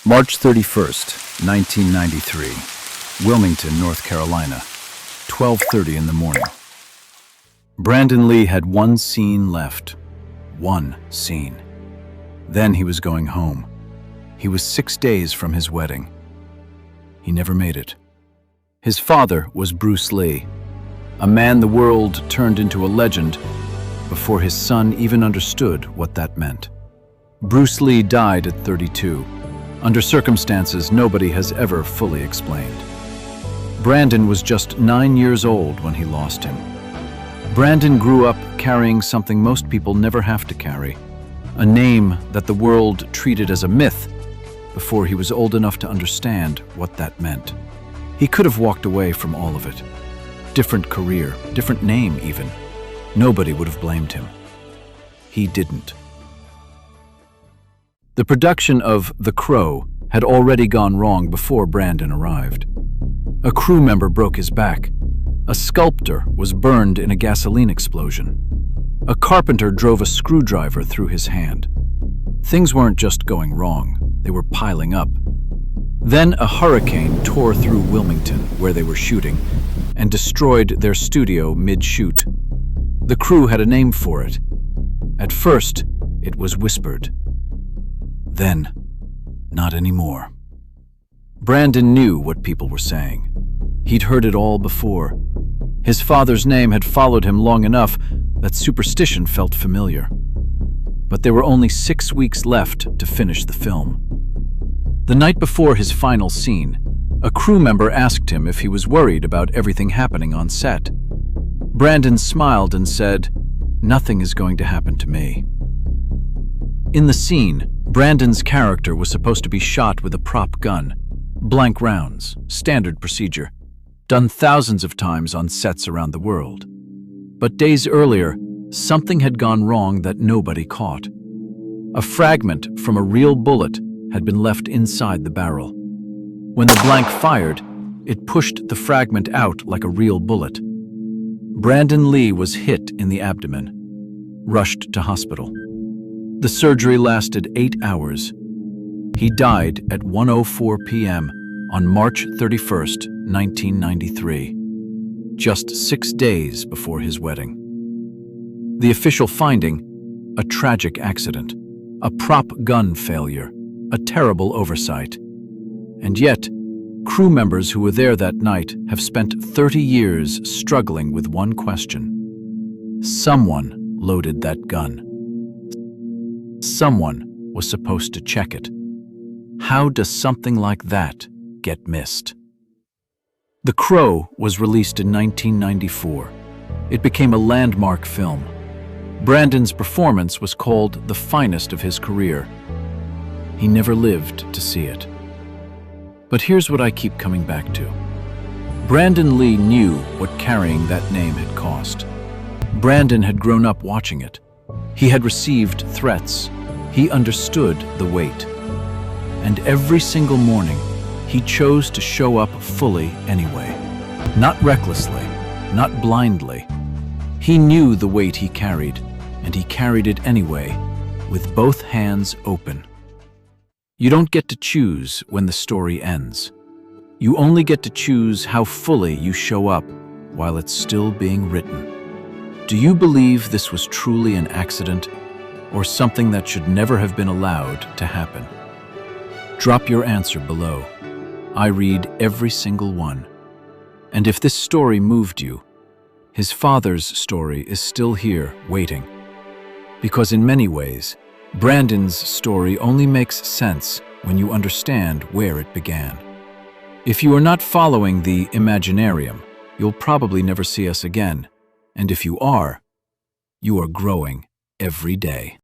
March 31st, 1993, Wilmington, North Carolina, 12:30 in the morning. Brandon Lee had one scene left. One scene. Then he was going home. He was 6 days from his wedding. He never made it. His father was Bruce Lee, a man the world turned into a legend before his son even understood what that meant. Bruce Lee died at 32, under circumstances nobody has ever fully explained. Brandon was just 9 years old when he lost him. Brandon grew up carrying something most people never have to carry, a name that the world treated as a myth before he was old enough to understand what that meant. He could have walked away from all of it. Different career, different name even. Nobody would have blamed him. He didn't. The production of The Crow had already gone wrong before Brandon arrived. A crew member broke his back. A sculptor was burned in a gasoline explosion. A carpenter drove a screwdriver through his hand. Things weren't just going wrong, they were piling up. Then a hurricane tore through Wilmington, where they were shooting, and destroyed their studio mid-shoot. The crew had a name for it. At first, it was whispered. Then, not anymore. Brandon knew what people were saying. He'd heard it all before. His father's name had followed him long enough that superstition felt familiar. But there were only 6 weeks left to finish the film. The night before his final scene, a crew member asked him if he was worried about everything happening on set. Brandon smiled and said, "Nothing is going to happen to me." In the scene, Brandon's character was supposed to be shot with a prop gun. Blank rounds, standard procedure, done thousands of times on sets around the world. But days earlier, something had gone wrong that nobody caught. A fragment from a real bullet had been left inside the barrel. When the blank fired, it pushed the fragment out like a real bullet. Brandon Lee was hit in the abdomen, rushed to hospital. The surgery lasted 8 hours. He died at 1:04 p.m. on March 31st, 1993, just 6 days before his wedding. The official finding: a tragic accident, a prop gun failure, a terrible oversight. And yet, crew members who were there that night have spent 30 years struggling with one question. Someone loaded that gun. Someone was supposed to check it. How does something like that get missed? The Crow was released in 1994. It became a landmark film. Brandon's performance was called the finest of his career. He never lived to see it. But here's what I keep coming back to. Brandon Lee knew what carrying that name had cost. Brandon had grown up watching it. He had received threats. He understood the weight. And every single morning, he chose to show up fully anyway. Not recklessly, not blindly. He knew the weight he carried, and he carried it anyway, with both hands open. You don't get to choose when the story ends. You only get to choose how fully you show up while it's still being written. Do you believe this was truly an accident, or something that should never have been allowed to happen? Drop your answer below. I read every single one. And if this story moved you, his father's story is still here, waiting. Because in many ways, Brandon's story only makes sense when you understand where it began. If you are not following the Imaginarium, you'll probably never see us again. And if you are growing every day.